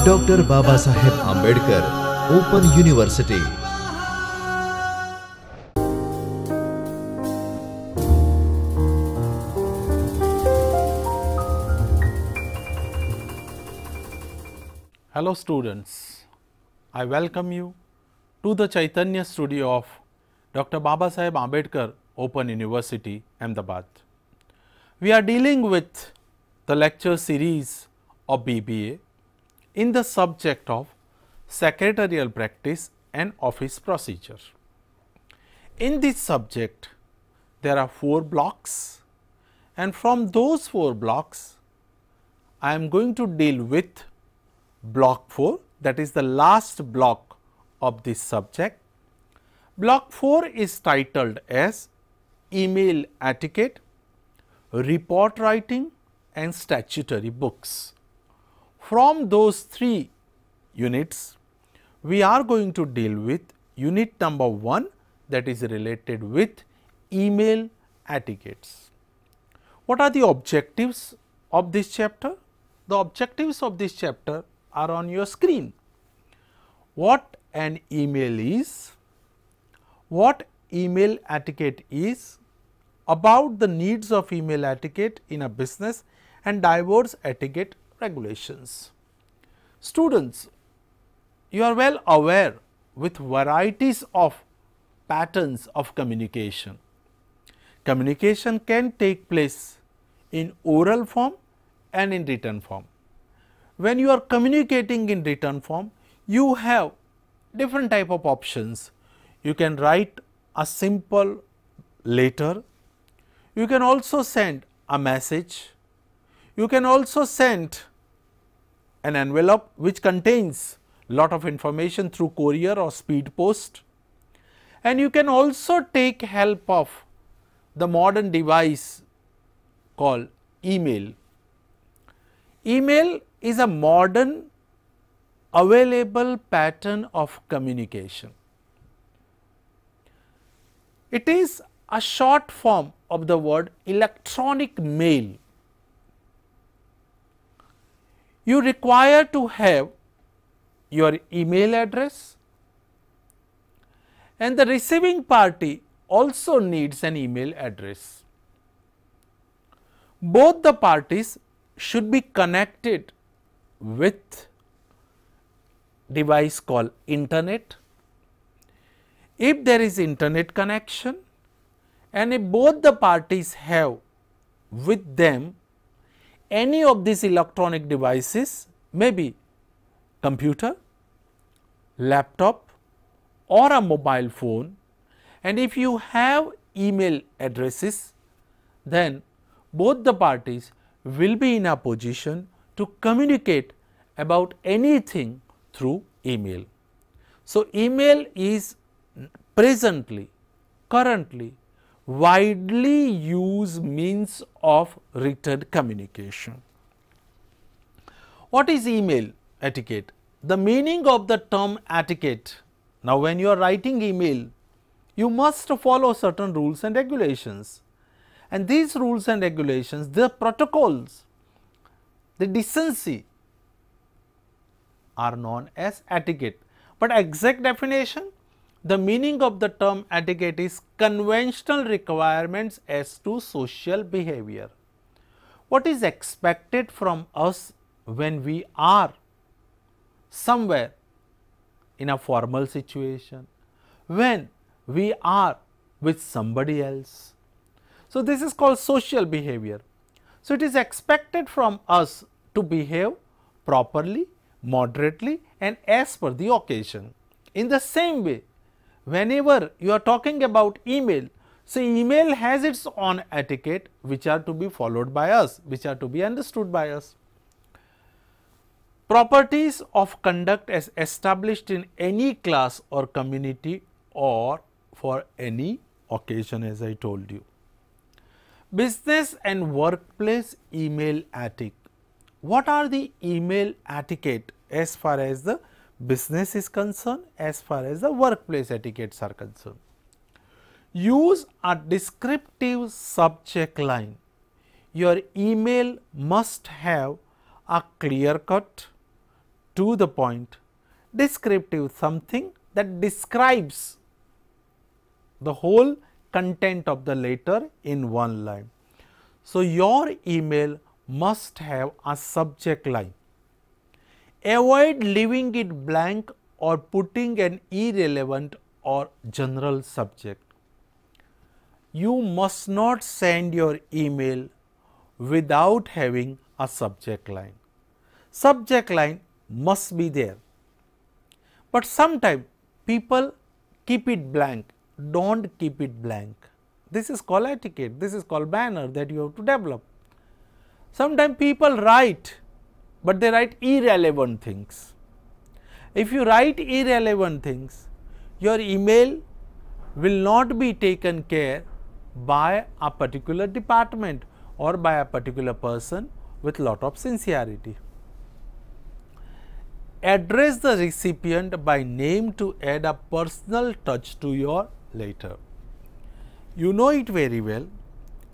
Dr. Babasaheb Ambedkar Open University. Hello students, I welcome you to the Chaitanya studio of Dr. Babasaheb Ambedkar Open University, Ahmedabad. We are dealing with the lecture series of BBA in the subject of secretarial practice and office procedure. In this subject, there are 4 blocks, and from those 4 blocks, I am going to deal with block 4, that is the last block of this subject. Block 4 is titled as email etiquette, report writing and statutory books. From those 3 units, we are going to deal with unit number 1, that is related with email etiquettes. What are the objectives of this chapter? The objectives of this chapter are on your screen. What an email is, what email etiquette is, about the needs of email etiquette in a business and diverse etiquette regulations. Students, you are well aware with varieties of patterns of communication. Communication can take place in oral form and in written form. When you are communicating in written form, you have different type of options. You can write a simple letter, you can also send a message, you can also send an envelope which contains lot of information through courier or speed post, and you can also take help of the modern device called email. Email is a modern available pattern of communication. It is a short form of the word electronic mail. You require to have your email address, and the receiving party also needs an email address. Both the parties should be connected with device called internet. If there is internet connection and if both the parties have with them any of these electronic devices, maybe computer, laptop or a mobile phone, and if you have email addresses, then both the parties will be in a position to communicate about anything through email. So, email is presently, currently widely used means of written communication. What is email etiquette? The meaning of the term etiquette. Now, when you are writing email, you must follow certain rules and regulations, and these rules and regulations, the protocols, the decency are known as etiquette. But exact definition, the meaning of the term etiquette is conventional requirements as to social behavior. What is expected from us when we are somewhere in a formal situation, when we are with somebody else. So, this is called social behavior. So, it is expected from us to behave properly, moderately and as per the occasion. In the same way, whenever you are talking about email, so email has its own etiquette which are to be followed by us, which are to be understood by us. Properties of conduct as established in any class or community or for any occasion, as I told you. Business and workplace email etiquette. What are the email etiquette as far as the business is concerned, as far as the workplace etiquettes are concerned? Use a descriptive subject line. Your email must have a clear cut, to the point, descriptive, something that describes the whole content of the letter in one line. So, your email must have a subject line. Avoid leaving it blank or putting an irrelevant or general subject. You must not send your email without having a subject line. Subject line must be there, but sometimes people keep it blank. Don't keep it blank. This is called etiquette, this is called manner that you have to develop. Sometimes people write, but they write irrelevant things. If you write irrelevant things, your email will not be taken care by a particular department or by a particular person with lot of sincerity. Address the recipient by name to add a personal touch to your letter. You know it very well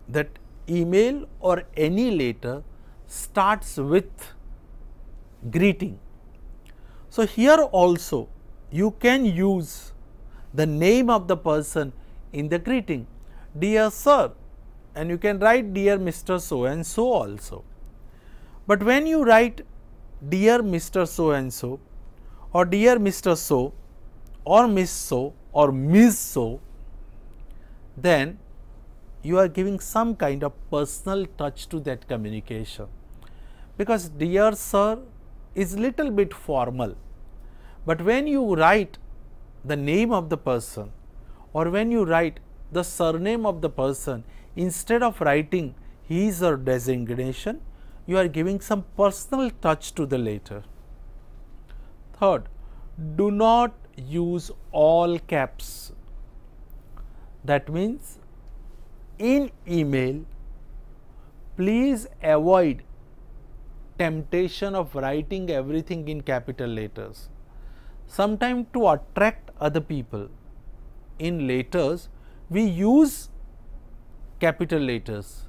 that email or any letter starts with greeting. So, here also you can use the name of the person in the greeting, dear sir, and you can write dear Mr. So and so also. But when you write dear Mr. So and so or dear Mr. So or Miss So or Ms. So, then you are giving some kind of personal touch to that communication, because dear sir is little bit formal, but when you write the name of the person or when you write the surname of the person, instead of writing his or designation, you are giving some personal touch to the letter. Third, do not use all caps. That means in email, please avoid temptation of writing everything in capital letters. Sometimes to attract other people in letters, we use capital letters,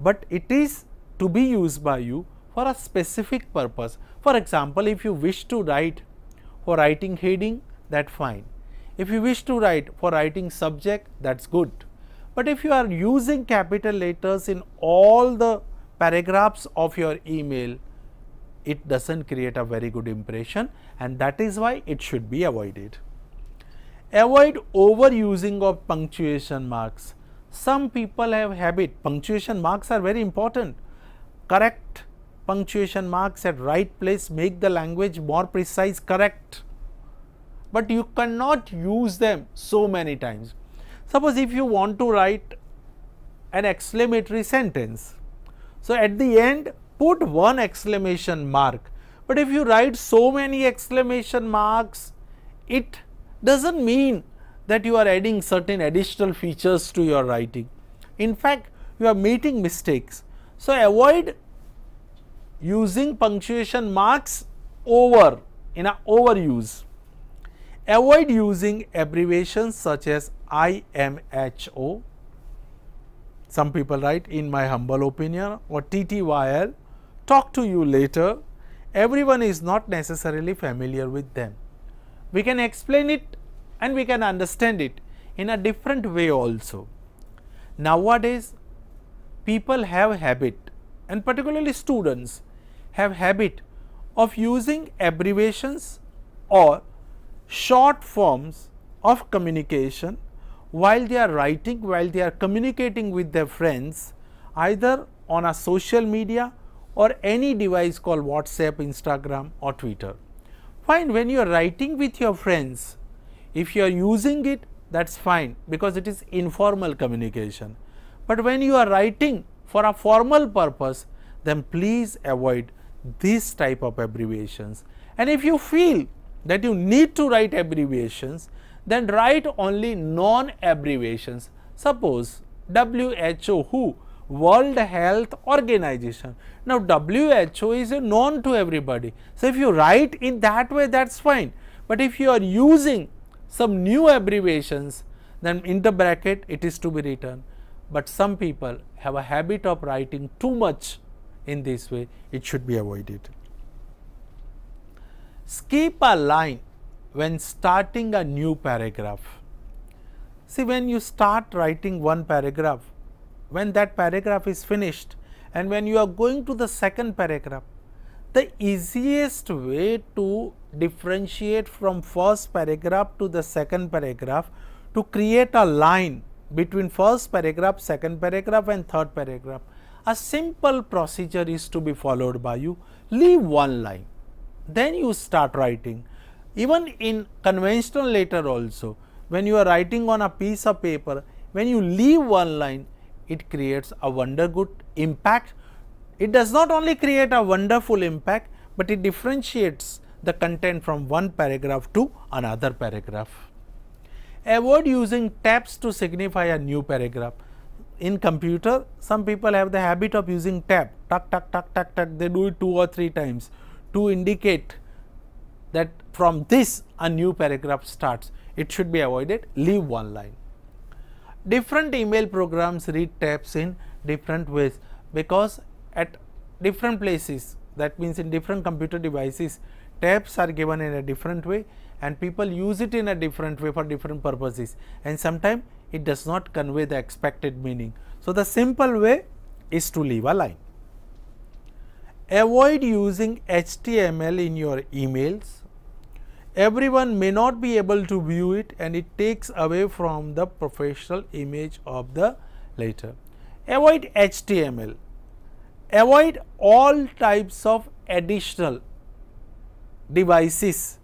but it is to be used by you for a specific purpose. For example, if you wish to write for writing heading, that's fine. If you wish to write for writing subject, that's good. But if you are using capital letters in all the paragraphs of your email, it doesn't create a very good impression, and that is why it should be avoided. Avoid overusing of punctuation marks. Some people have habit, punctuation marks are very important. Correct punctuation marks at right place make the language more precise, correct, but you cannot use them so many times. Suppose if you want to write an exclamatory sentence, so at the end put one exclamation mark, but if you write so many exclamation marks, it doesn't mean that you are adding certain additional features to your writing. In fact, you are making mistakes. So, avoid using punctuation marks in a overuse. Avoid using abbreviations such as IMHO. Some people write in my humble opinion or TTYL, talk to you later. Everyone is not necessarily familiar with them. We can explain it and we can understand it in a different way also. Nowadays, people have habit, and particularly students have habit of using abbreviations or short forms of communication while they are writing, while they are communicating with their friends, either on a social media or any device called WhatsApp, Instagram or Twitter. Fine, when you are writing with your friends, if you are using it, that's fine, because it is informal communication. But when you are writing for a formal purpose, then please avoid this type of abbreviations. And if you feel that you need to write abbreviations, then write only non-abbreviations. Suppose WHO, who? World Health Organization. Now, WHO is known to everybody. So, if you write in that way, that's fine. But if you are using some new abbreviations, then in the bracket it is to be written. But some people have a habit of writing too much in this way, it should be avoided. skip a line when starting a new paragraph. See, when you start writing one paragraph, when that paragraph is finished and when you are going to the second paragraph, the easiest way to differentiate from first paragraph to the second paragraph, to create a line between first paragraph, second paragraph and third paragraph, a simple procedure is to be followed by you. Leave one line, then you start writing. Even in conventional letter also, when you are writing on a piece of paper, when you leave one line, it creates a wonderful impact. It does not only create a wonderful impact, but it differentiates the content from one paragraph to another paragraph. Avoid using tabs to signify a new paragraph. In computer, some people have the habit of using tab, tuck, tuck, tuck, tuck, tuck. They do it 2 or 3 times to indicate that from this a new paragraph starts. It should be avoided. Leave one line. Different email programs read tabs in different ways, because at different places, that means in different computer devices, tabs are given in a different way and people use it in a different way for different purposes, and sometimes it does not convey the expected meaning. So, the simple way is to leave a line. Avoid using HTML in your emails. Everyone may not be able to view it and it takes away from the professional image of the letter. Avoid HTML. Avoid all types of additional devices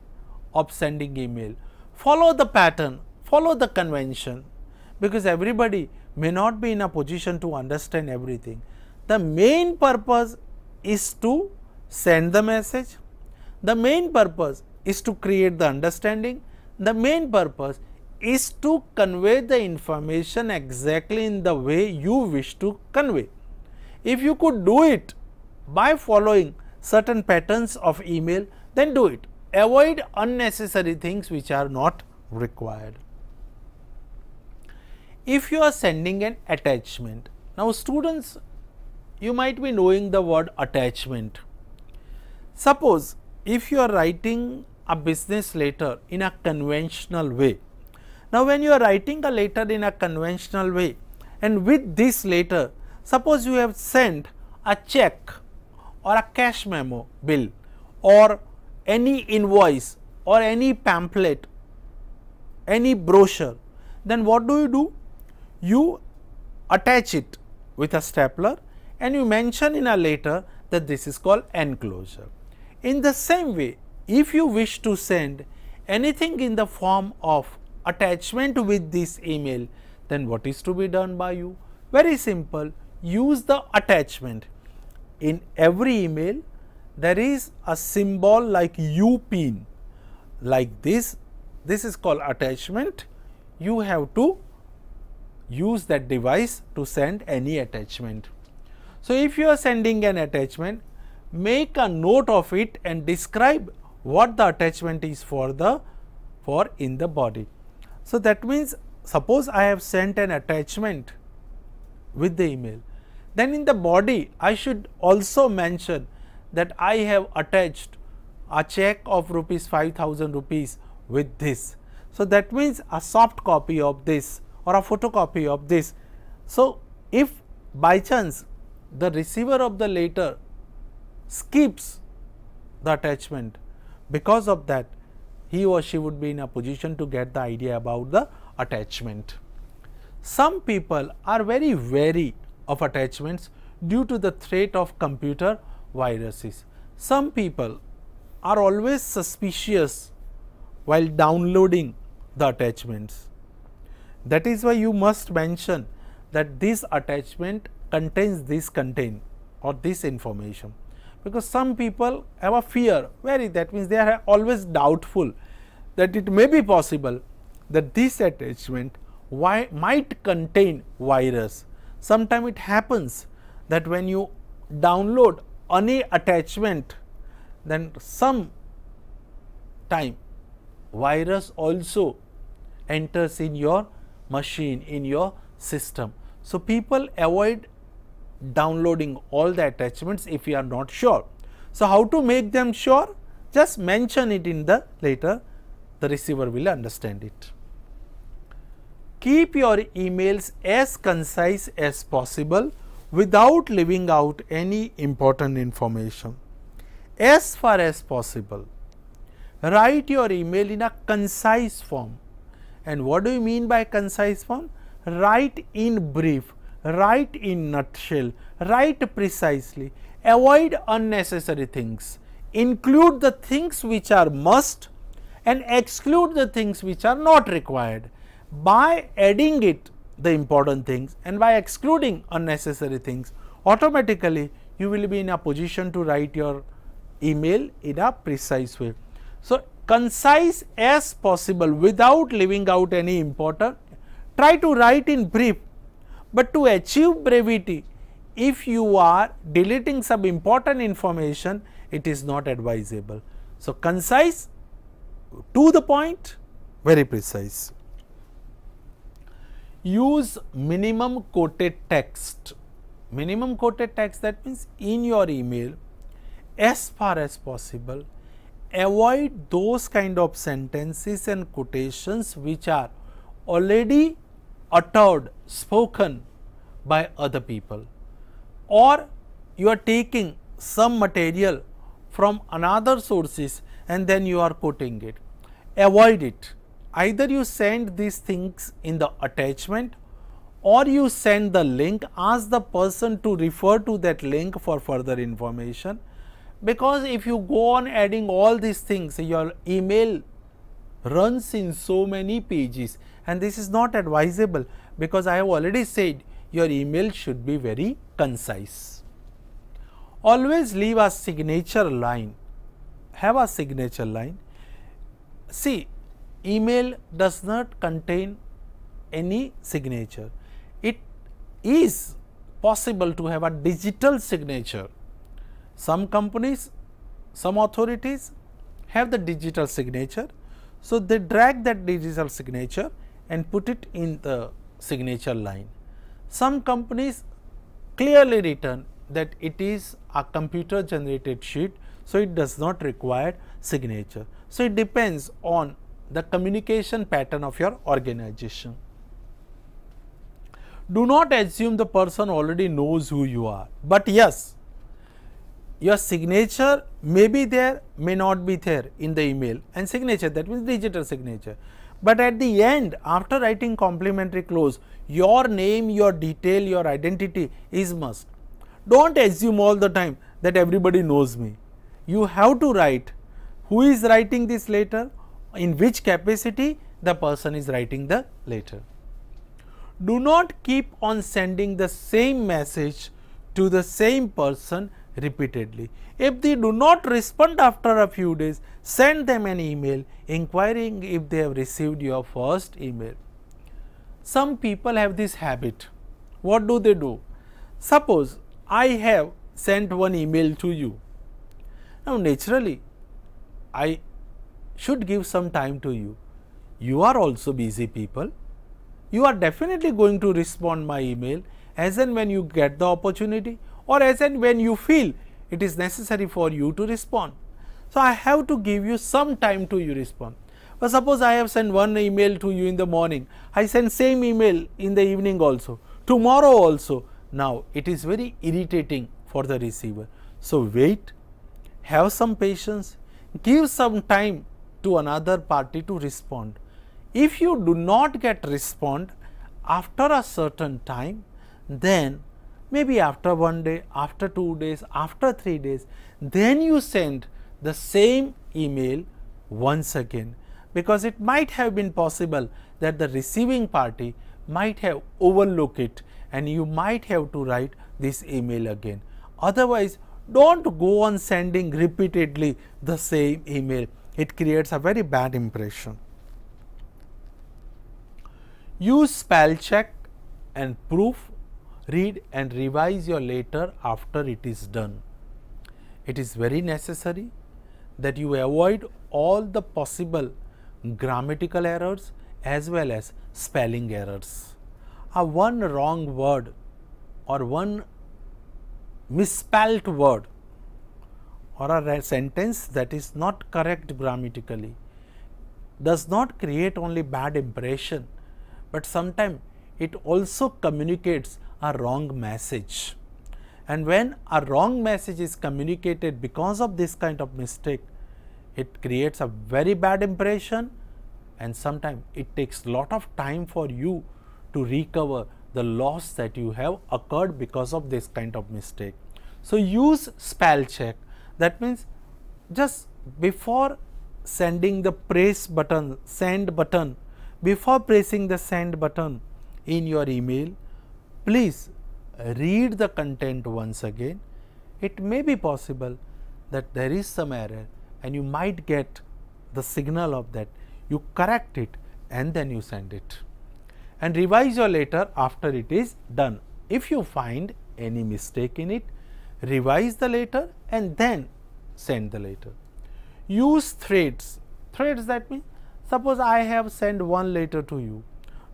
of sending email. Follow the pattern, follow the convention, because everybody may not be in a position to understand everything. The main purpose is to send the message. The main purpose is to create the understanding. The main purpose is to convey the information exactly in the way you wish to convey. If you could do it by following certain patterns of email, then do it. Avoid unnecessary things which are not required. If you are sending an attachment, now students, you might be knowing the word attachment. Suppose if you are writing a business letter in a conventional way. Now, when you are writing a letter in a conventional way, and with this letter, suppose you have sent a check or a cash memo bill or any invoice or any pamphlet, any brochure, then what do? You attach it with a stapler and you mention in a letter that this is called enclosure. In the same way, if you wish to send anything in the form of attachment with this email, then what is to be done by you? Very simple, use the attachment. In every email, there is a symbol like U pin, like this is called attachment. You have to use that device to send any attachment. So, if you are sending an attachment, make a note of it and describe what the attachment is for in the body. So, that means suppose I have sent an attachment with the email, then in the body I should also mention that I have attached a check of rupees 5,000 rupees with this. So, that means a soft copy of this or a photocopy of this. So, if by chance the receiver of the letter skips the attachment, because of that he or she would be in a position to get the idea about the attachment. Some people are very wary of attachments due to the threat of computer viruses. Some people are always suspicious while downloading the attachments. That is why you must mention that this attachment contains this content or this information, because some people have a fear, that means they are always doubtful that it may be possible that this attachment might contain virus. Sometimes it happens that when you download any attachment, then some time virus also enters in your machine, in your system. So, people avoid downloading all the attachments if you are not sure. So, how to make them sure? Just mention it in the letter, the receiver will understand it. Keep your emails as concise as possible without leaving out any important information. As far as possible, write your email in a concise form. And what do you mean by concise form? Write in brief, write in nutshell, write precisely, avoid unnecessary things, include the things which are must and exclude the things which are not required. By adding it the important things and by excluding unnecessary things, automatically you will be in a position to write your email in a precise way. So, concise as possible without leaving out any important. Try to write in brief, but to achieve brevity, if you are deleting some important information, it is not advisable. So, concise, to the point, very precise. Use minimum quoted text. Minimum quoted text, that means in your email, as far as possible, avoid those kind of sentences and quotations which are already uttered, spoken by other people, or you are taking some material from another sources and then you are quoting it. Avoid it. Either you send these things in the attachment or you send the link, ask the person to refer to that link for further information, because if you go on adding all these things, your email runs in so many pages, and this is not advisable, because I have already said your email should be very concise. Always leave a signature line, have a signature line. See, email does not contain any signature. It is possible to have a digital signature. Some companies, some authorities have the digital signature. So, they drag that digital signature and put it in the signature line. Some companies clearly written that it is a computer generated sheet, so it does not require signature. So, it depends on the communication pattern of your organization. Do not assume the person already knows who you are, but yes, your signature may be there, may not be there in the email, and signature, that means digital signature. But at the end, after writing complimentary close, your name, your detail, your identity is must. Don't assume all the time that everybody knows me. You have to write who is writing this letter, in which capacity the person is writing the letter. Do not keep on sending the same message to the same person repeatedly. If they do not respond after a few days, send them an email inquiring if they have received your first email. Some people have this habit. What do they do? Suppose I have sent one email to you. Now, naturally, I should give some time to you. You are also busy people. You are definitely going to respond my email as and when you get the opportunity, or as and when you feel it is necessary for you to respond. So, I have to give you some time to you respond. But suppose I have sent one email to you in the morning, I send same email in the evening also, tomorrow also. Now, it is very irritating for the receiver. So, wait, have some patience, give some time to another party to respond. If you do not get respond after a certain time, then maybe after 1 day, after 2 days, after 3 days, then you send the same email once again, because it might have been possible that the receiving party might have overlooked it and you might have to write this email again. Otherwise, don't go on sending repeatedly the same email. It creates a very bad impression. Use spell check and proof. Read and revise your letter after it is done. It is very necessary that you avoid all the possible grammatical errors as well as spelling errors. One wrong word or one misspelt word or a sentence that is not correct grammatically does not create only bad impression, but sometimes it also communicates a wrong message. And when a wrong message is communicated because of this kind of mistake, it creates a very bad impression, and sometimes it takes lot of time for you to recover the loss that you have occurred because of this kind of mistake. So use spell check. That means just before sending the press button, send button, before pressing the send button in your email, please read the content once again. It may be possible that there is some error and you might get the signal of that. You correct it and then you send it, and revise your letter after it is done. If you find any mistake in it, revise the letter and then send the letter. Use threads. Threads, that means suppose I have sent one letter to you.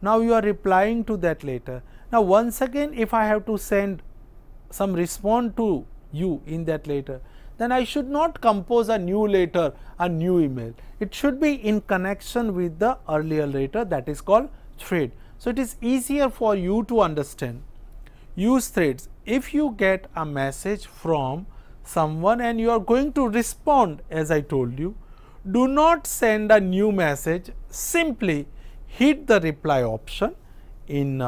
Now you are replying to that letter. Now once again, if I have to send some response to you in that letter, then I should not compose a new letter, a new email. It should be in connection with the earlier letter, that is called thread. So it is easier for you to understand. Use threads. If you get a message from someone and you are going to respond, as I told you, do not send a new message. Simply hit the reply option in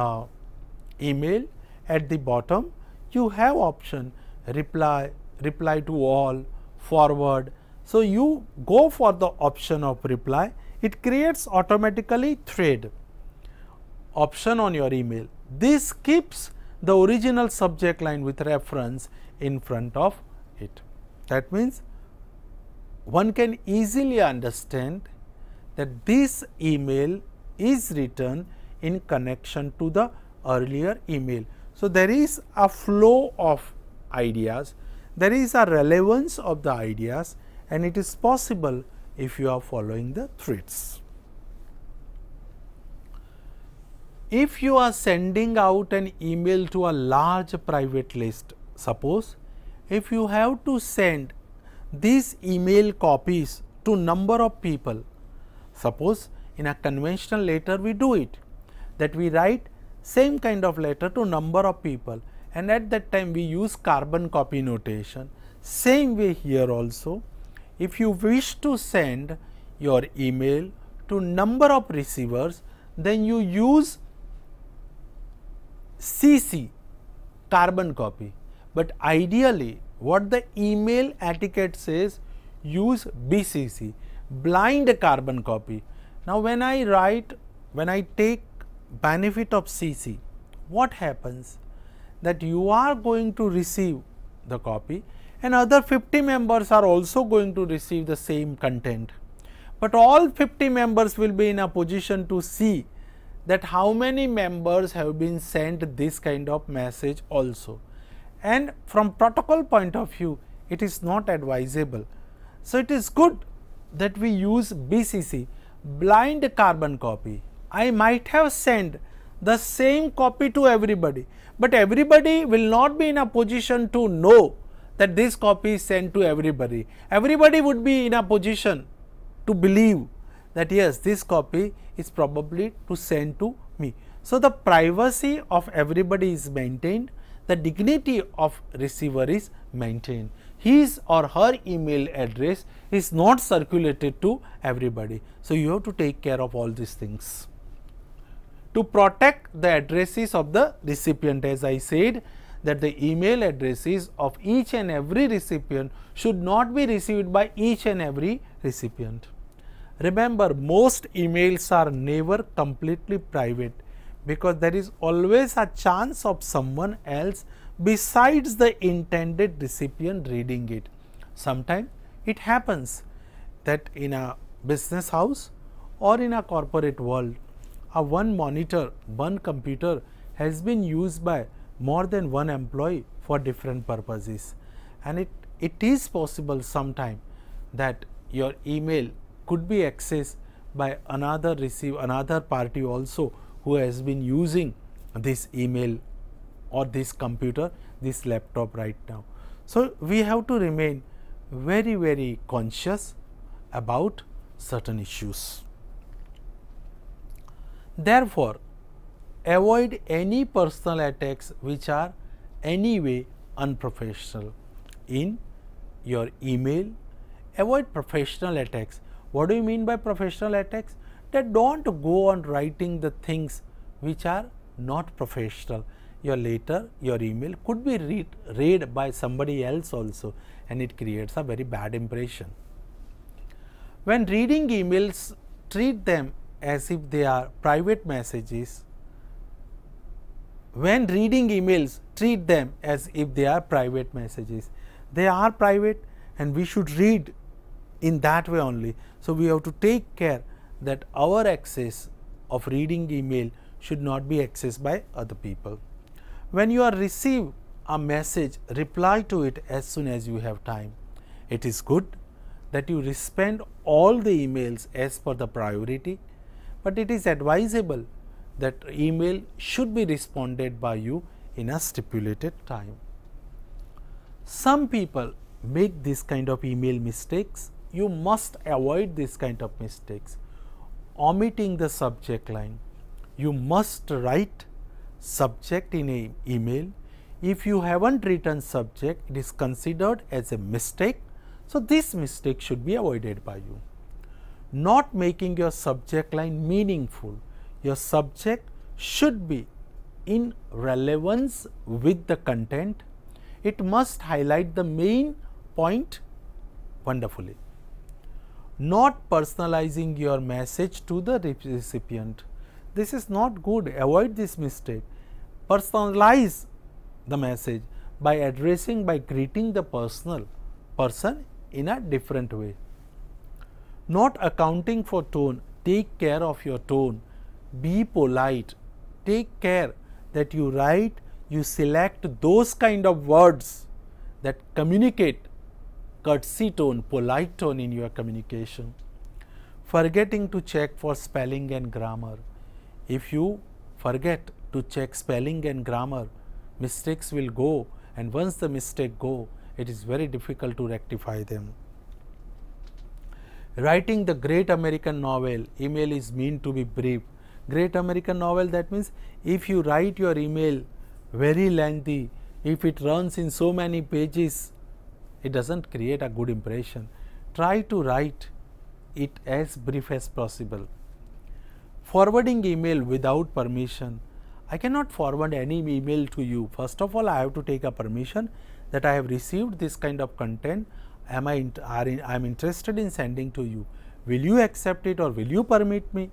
email. At the bottom you have option reply, reply to all, forward. So you go for the option of reply. It creates automatically thread option on your email. This keeps the original subject line with reference in front of it. That means one can easily understand that this email is written in connection to the earlier email. So there is a flow of ideas, there is a relevance of the ideas, and it is possible if you are following the threads. If you are sending out an email to a large private list, suppose if you have to send these email copies to number of people, suppose in a conventional letter we do it, that we write same kind of letter to number of people, and at that time we use carbon copy notation. Same way here also, if you wish to send your email to number of receivers, then you use CC, carbon copy, but ideally what the email etiquette says, use BCC, blind carbon copy. Now when I write, when I take benefit of CC, what happens? That you are going to receive the copy and other 50 members are also going to receive the same content, but all 50 members will be in a position to see that how many members have been sent this kind of message also, and from protocol point of view it is not advisable. So it is good that we use BCC, blind carbon copy. I might have sent the same copy to everybody, but everybody will not be in a position to know that this copy is sent to everybody. Everybody would be in a position to believe that yes, this copy is probably to send to me. So the privacy of everybody is maintained, the dignity of receiver is maintained. His or her email address is not circulated to everybody. So you have to take care of all these things. To protect the addresses of the recipient, as I said, that the email addresses of each and every recipient should not be received by each and every recipient. Remember, most emails are never completely private, because there is always a chance of someone else besides the intended recipient reading it. Sometimes it happens that in a business house or in a corporate world, a one monitor, one computer has been used by more than one employee for different purposes, and it is possible sometime that your email could be accessed by another party also who has been using this email or this computer, this laptop right now. So we have to remain very conscious about certain issues. Therefore, avoid any personal attacks which are anyway unprofessional in your email. Avoid professional attacks. What do you mean by professional attacks? That don't go on writing the things which are not professional. Your email could be read by somebody else also, and it creates a very bad impression. When reading emails, treat them as if they are private messages. When reading emails, treat them as if they are private messages. They are private and we should read in that way only. So, we have to take care that our access of reading email should not be accessed by other people. When you are receive a message, reply to it as soon as you have time. It is good that you respond all the emails as per the priority, but it is advisable that email should be responded by you in a stipulated time. Some people make this kind of email mistakes. You must avoid this kind of mistakes. Omitting the subject line. You must write subject in an email. If you haven't written subject, it is considered as a mistake. So, this mistake should be avoided by you. Not making your subject line meaningful. Your subject should be in relevance with the content. It must highlight the main point wonderfully. Not personalizing your message to the recipient. This is not good. Avoid this mistake. Personalize the message by addressing, by greeting the person in a different way. Not accounting for tone. Take care of your tone. Be polite. Take care that you write, you select those kind of words that communicate courtesy tone, polite tone in your communication. Forgetting to check for spelling and grammar. If you forget to check spelling and grammar, mistakes will go, and once the mistake go, it is very difficult to rectify them. Writing the great American novel, email is meant to be brief. Great American novel, that means if you write your email very lengthy, if it runs in so many pages, it doesn't create a good impression. Try to write it as brief as possible. Forwarding email without permission. I cannot forward any email to you. First of all, I have to take a permission that I have received this kind of content. I am interested in sending to you. Will you accept it or will you permit me?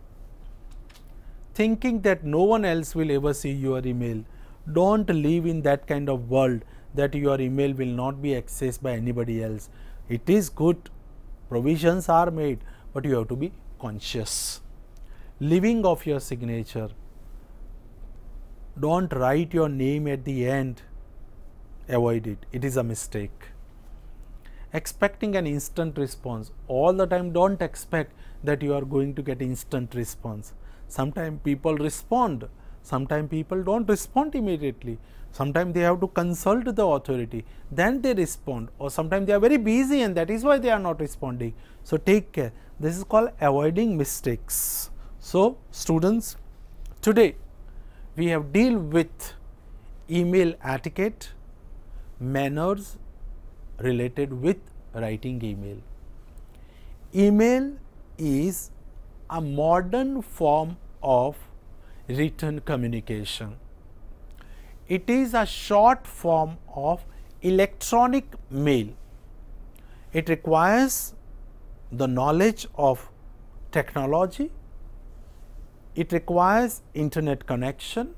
Thinking that no one else will ever see your email. Don't live in that kind of world that your email will not be accessed by anybody else. It is good, provisions are made, but you have to be conscious. Leaving of your signature. Don't write your name at the end. Avoid it. It is a mistake. Expecting an instant response. All the time don't expect that you are going to get instant response. Sometimes people respond, sometimes people don't respond immediately. Sometimes they have to consult the authority, then they respond, or sometimes they are very busy and that is why they are not responding. So, take care. This is called avoiding mistakes. So, students, today we have deal with email etiquette, manners related with writing email. Email is a modern form of written communication. It is a short form of electronic mail. It requires the knowledge of technology, it requires internet connection,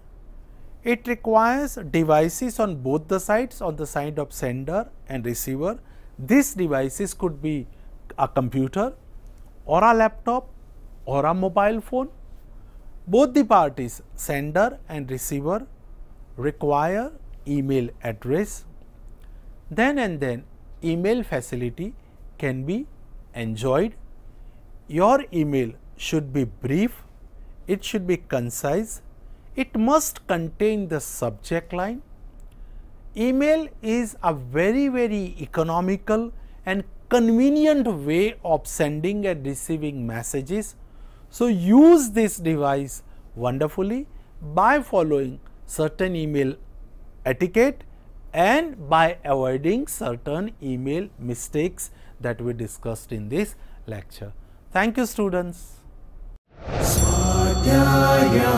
it requires devices on both the sides, on the side of sender and receiver. These devices could be a computer or a laptop or a mobile phone. Both the parties, sender and receiver, require email address. Then and then email facility can be enjoyed. Your email should be brief, it should be concise, it must contain the subject line. Email is a very economical and convenient way of sending and receiving messages. So, use this device wonderfully by following certain email etiquette and by avoiding certain email mistakes that we discussed in this lecture. Thank you, students. Swadhyaya